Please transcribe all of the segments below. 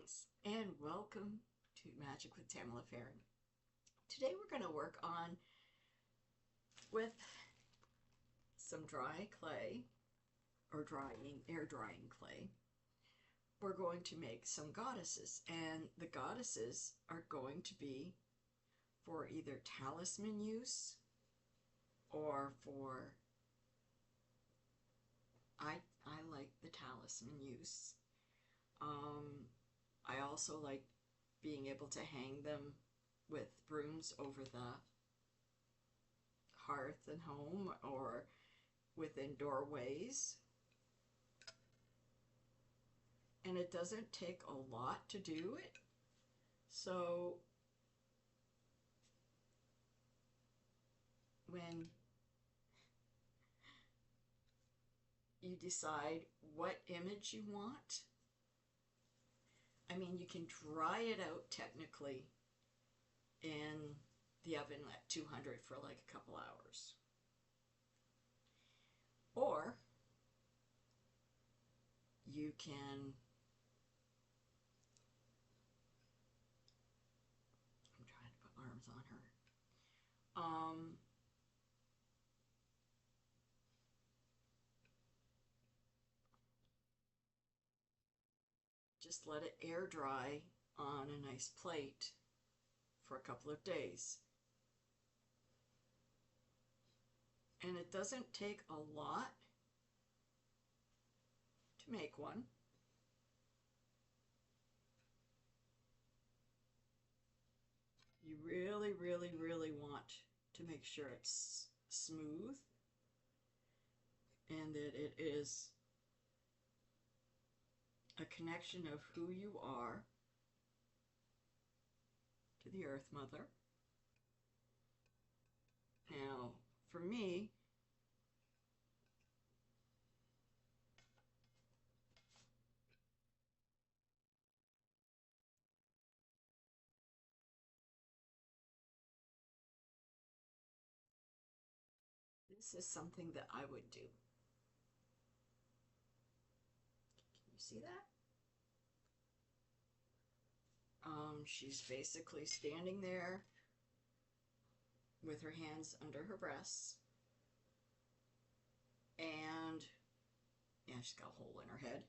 Greetings and welcome to Magic with Tamala Farron. Today we're going to work on with some dry clay or air drying clay. We're going to make some goddesses, and the goddesses are going to be for either talisman use or for I like the talisman use. I also like being able to hang them with brooms over the hearth and home or within doorways. And it doesn't take a lot to do it. So when you decide what image you want, I mean, you can dry it out technically in the oven at 200 for like a couple hours. Or you can, I'm trying to put arms on her. Just let it air dry on a nice plate for a couple of days. And it doesn't take a lot to make one. You really, really, really want to make sure it's smooth and that it is a connection of who you are to the Earth Mother. Now, for me, this is something that I would do. Can you see that? She's basically standing there with her hands under her breasts, and yeah, she's got a hole in her head,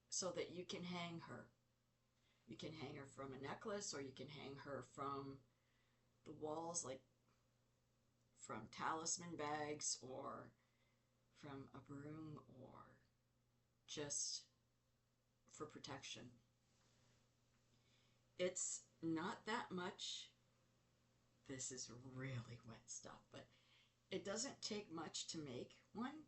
so that you can hang her. You can hang her from a necklace, or you can hang her from the walls, like from talisman bags, or from a broom, or just for protection. It's not that much. This is really wet stuff, but it doesn't take much to make one,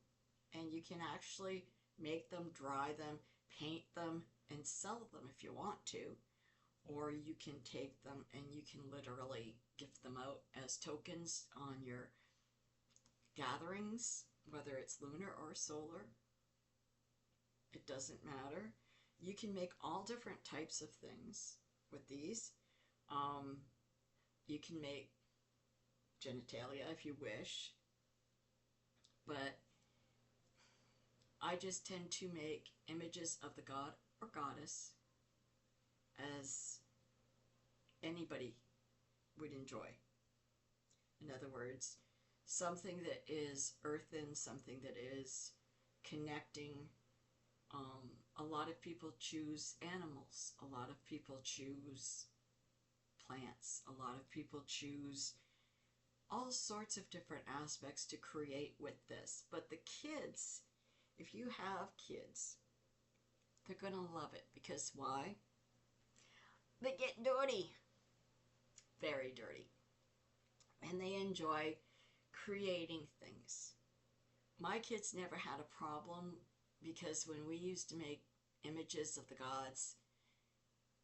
and you can actually make them, dry them, paint them, and sell them if you want to. Or you can take them and you can literally gift them out as tokens on your gatherings, whether it's lunar or solar. It doesn't matter. You can make all different types of things with these. You can make genitalia if you wish, but I just tend to make images of the god or goddess as anybody would enjoy. In other words, something that is earthen, something that is connecting. A lot of people choose animals. A lot of people choose plants. A lot of people choose all sorts of different aspects to create with this. But the kids, if you have kids, they're going to love it. Because why? They get dirty. Very dirty. And they enjoy creating things. My kids never had a problem, because when we used to make images of the gods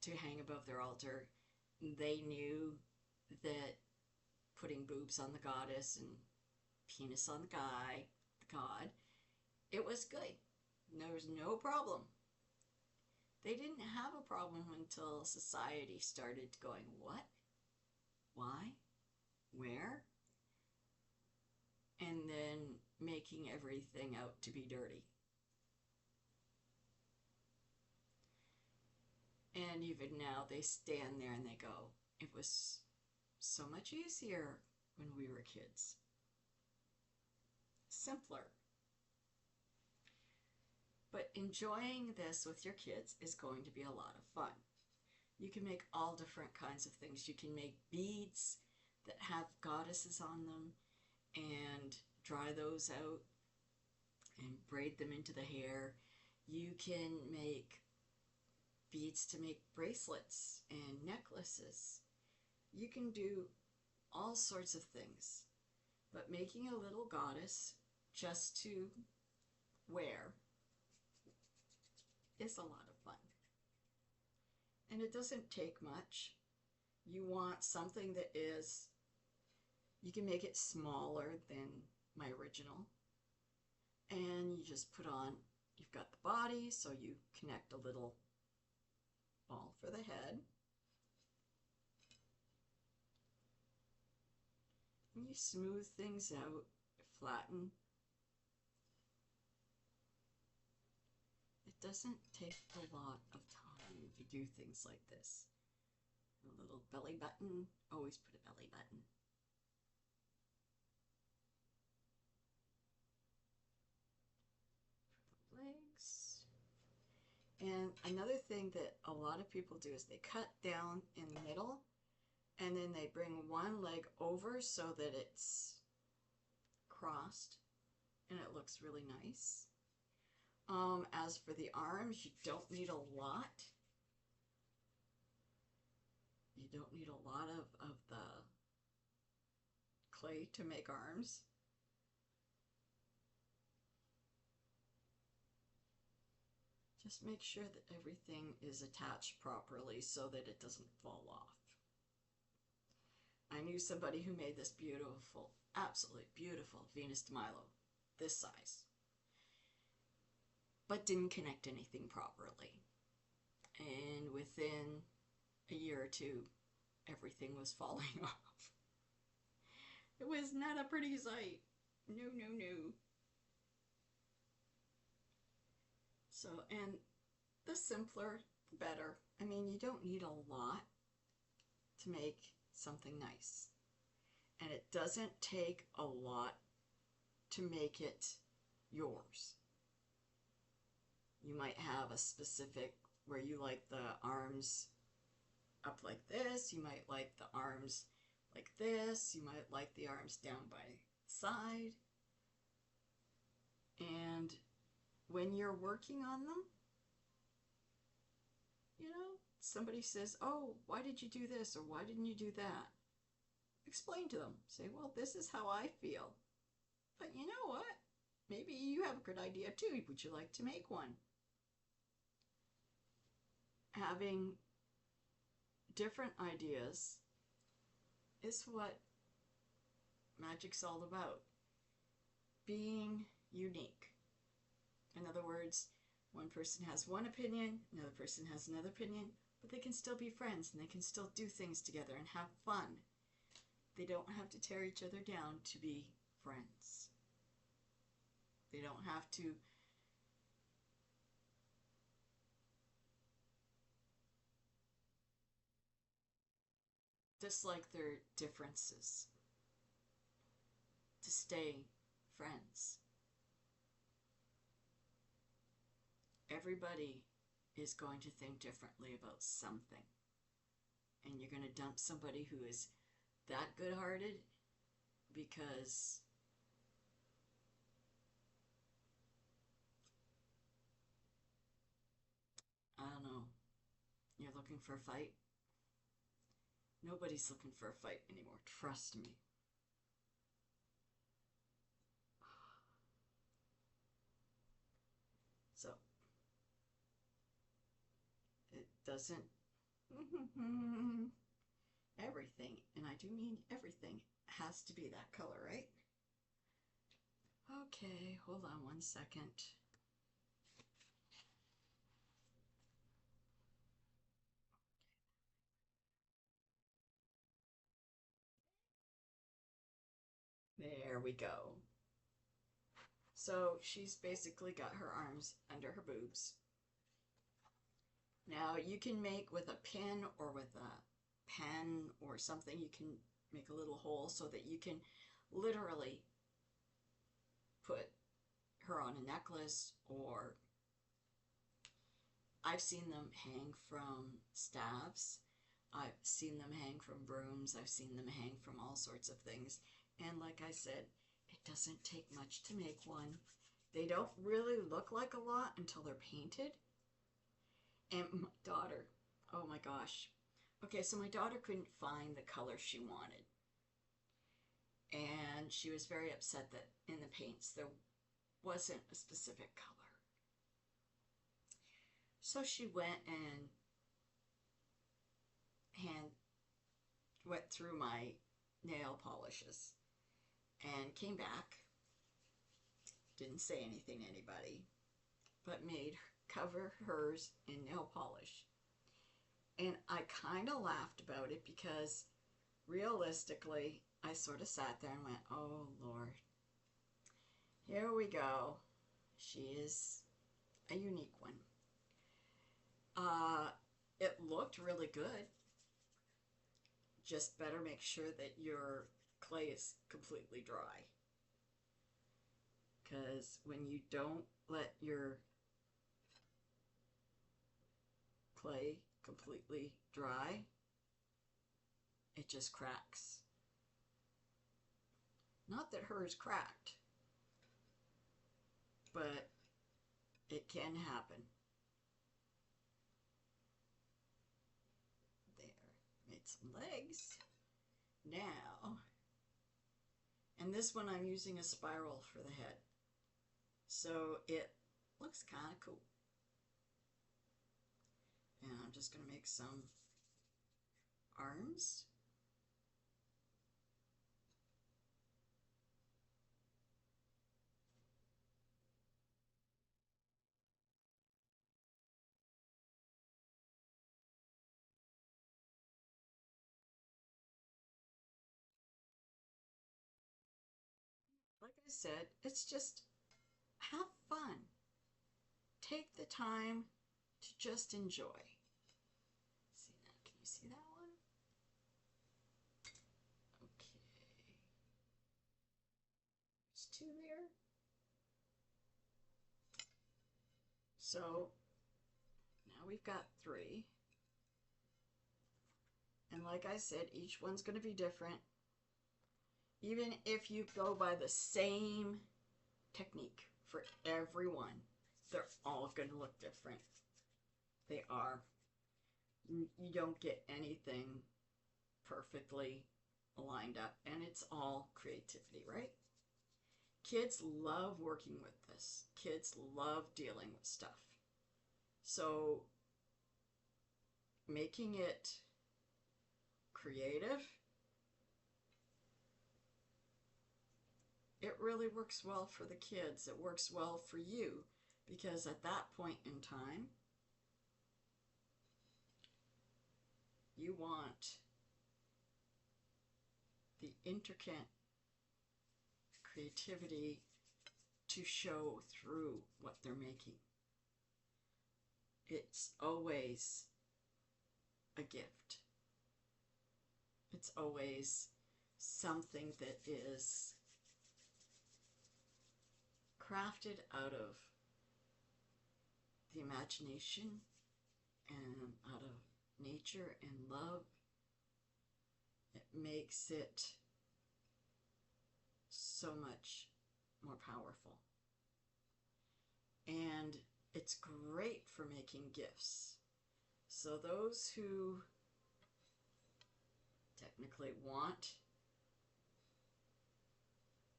to hang above their altar, they knew that putting boobs on the goddess and penis on the guy, the god, it was good. There was no problem. They didn't have a problem until society started going, what? Why? Where? And then making everything out to be dirty. And even now, they stand there and they go, it was so much easier when we were kids. Simpler. But enjoying this with your kids is going to be a lot of fun. You can make all different kinds of things. You can make beads that have goddesses on them and dry those out and braid them into the hair. You can make beads to make bracelets and necklaces. You can do all sorts of things. But making a little goddess just to wear is a lot of fun. And it doesn't take much. You want something that is, you can make it smaller than my original. And you just put on, you've got the body, so you connect a little ball for the head. And you smooth things out, flatten. It doesn't take a lot of time to do things like this. A little belly button, always put a belly button. For the legs. And another thing that a lot of people do is they cut down in the middle and then they bring one leg over so that it's crossed and it looks really nice. As for the arms, you don't need a lot. You don't need a lot of the clay to make arms. Just make sure that everything is attached properly so that it doesn't fall off. I knew somebody who made this beautiful, absolutely beautiful Venus de Milo, this size, but didn't connect anything properly. And within a year or two, everything was falling off. It was not a pretty sight. No, no, no. So, and the simpler, the better. I mean, you don't need a lot to make something nice. And it doesn't take a lot to make it yours. You might have a specific where you like the arms up like this. You might like the arms like this. You might like the arms down by the side. And when you're working on them, you know, somebody says, oh, why did you do this? Or why didn't you do that? Explain to them. Say, well, this is how I feel. But you know what? Maybe you have a good idea too. Would you like to make one? Having different ideas is what magic's all about. Being unique. In other words, one person has one opinion, another person has another opinion, but they can still be friends and they can still do things together and have fun. They don't have to tear each other down to be friends. They don't have to dislike their differences to stay friends. Everybody is going to think differently about something. And you're going to dump somebody who is that good-hearted because I don't know, you're looking for a fight? Nobody's looking for a fight anymore, trust me. So, it doesn't, everything, and I do mean everything, has to be that color, right? Okay, hold on one second. There we go. So she's basically got her arms under her boobs. Now Now you can make with a pin or with a pen or something, you can make a little hole so that you can literally put her on a necklace, or I've seen them hang from staves. I've seen them hang from brooms. I've seen them hang from all sorts of things. And like I said, it doesn't take much to make one. They don't really look like a lot until they're painted. And my daughter, oh my gosh. Okay, so my daughter couldn't find the color she wanted. And she was very upset that in the paints there wasn't a specific color. So she went and went through my nail polishes and came back, didn't say anything to anybody, but made cover hers in nail polish. And I kind of laughed about it because realistically, I sort of sat there and went, oh Lord, here we go. She is a unique one. It looked really good. Just better make sure that your clay is completely dry. Because when you don't let your clay completely dry, it just cracks. Not that hers cracked, but it can happen. There, made some legs. Now, and this one I'm using a spiral for the head. So it looks kind of cool. And I'm just going to make some arms. Like I said, it's just have fun. Take the time to just enjoy. See that? Can you see that one? Okay. There's two there. So now we've got three. And like I said, each one's going to be different. Even if you go by the same technique for everyone, they're all going to look different. They are. You don't get anything perfectly lined up, and it's all creativity, right? Kids love working with this. Kids love dealing with stuff. So making it creative, it really works well for the kids. It works well for you because at that point in time, you want the intricate creativity to show through what they're making. It's always a gift. It's always something that is crafted out of the imagination and out of nature and love. It makes it so much more powerful. And it's great for making gifts. So those who technically want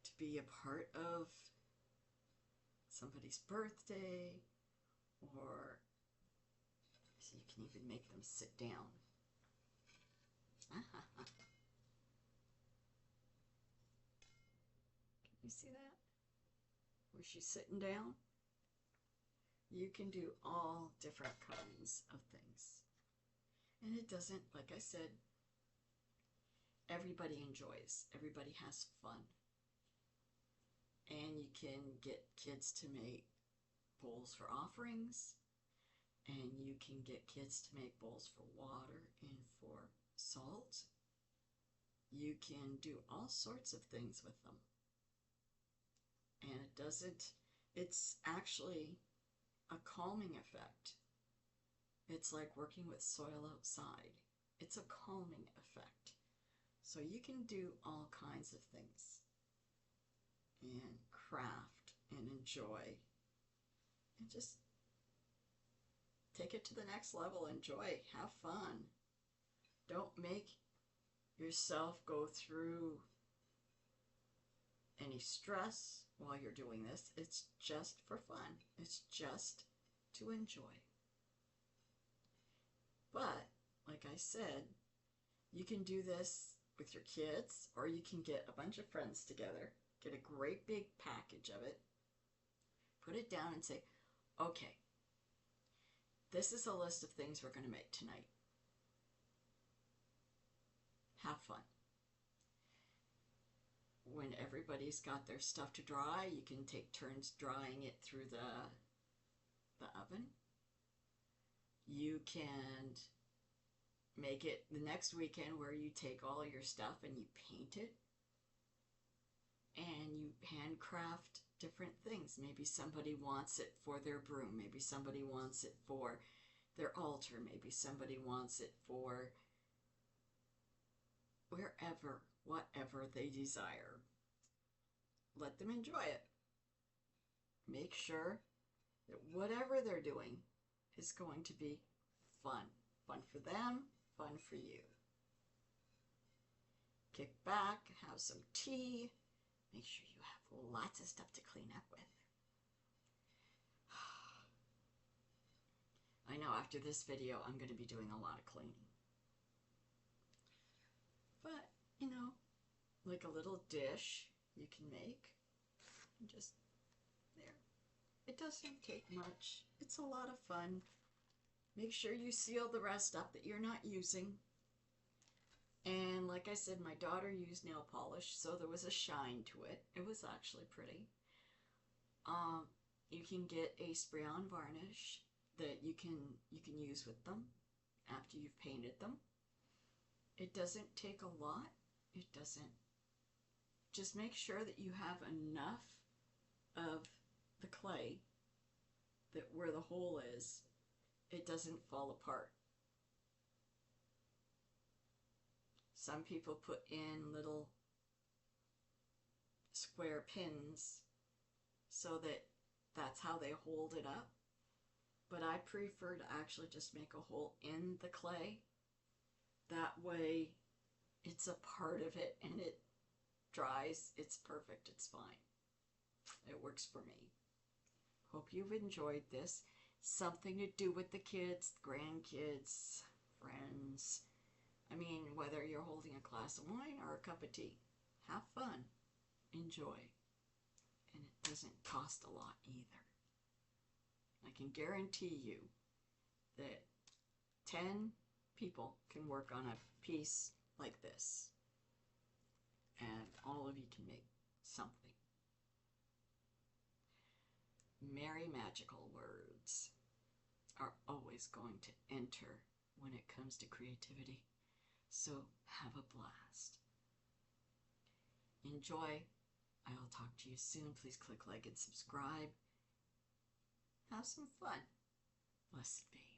to be a part of somebody's birthday, or so you can even make them sit down. Can you see that? Where she's sitting down? You can do all different kinds of things. And it doesn't, like I said, everybody enjoys. Everybody has fun. And you can get kids to make bowls for offerings. And you can get kids to make bowls for water and for salt. You can do all sorts of things with them. And it's actually a calming effect. It's like working with soil outside. It's a calming effect. So you can do all kinds of things and craft and enjoy and just take it to the next level. Enjoy, have fun. Don't make yourself go through any stress while you're doing this. It's just for fun. It's just to enjoy. But, like I said, you can do this with your kids, or you can get a bunch of friends together, get a great big package of it, put it down and say, okay, this is a list of things we're going to make tonight. Have fun. When everybody's got their stuff to dry, you can take turns drying it through the oven. You can make it the next weekend where you take all your stuff and you paint it. And you handcraft different things. Maybe somebody wants it for their broom. Maybe somebody wants it for their altar. Maybe somebody wants it for wherever, whatever they desire. Let them enjoy it. Make sure that whatever they're doing is going to be fun. Fun for them, fun for you. Kick back, have some tea. Make sure you have lots of stuff to clean up with. I know after this video, I'm going to be doing a lot of cleaning. But, you know, like a little dish you can make. Just there. It doesn't take much. It's a lot of fun. Make sure you seal the rest up that you're not using. And like I said, my daughter used nail polish, so there was a shine to it. It was actually pretty. You can get a spray-on varnish that you can use with them after you've painted them. It doesn't take a lot. It doesn't. Just make sure that you have enough of the clay that where the hole is, it doesn't fall apart. Some people put in little square pins so that that's how they hold it up. But I prefer to actually just make a hole in the clay. That way it's a part of it and it dries. It's perfect. It's fine. It works for me. Hope you've enjoyed this. Something to do with the kids, grandkids, friends. I mean, whether you're holding a glass of wine or a cup of tea, have fun, enjoy, and it doesn't cost a lot either. I can guarantee you that 10 people can work on a piece like this, and all of you can make something. Merry magical words are always going to enter when it comes to creativity. So have a blast. Enjoy. I'll talk to you soon. Please click like and subscribe. Have some fun. Blessed be.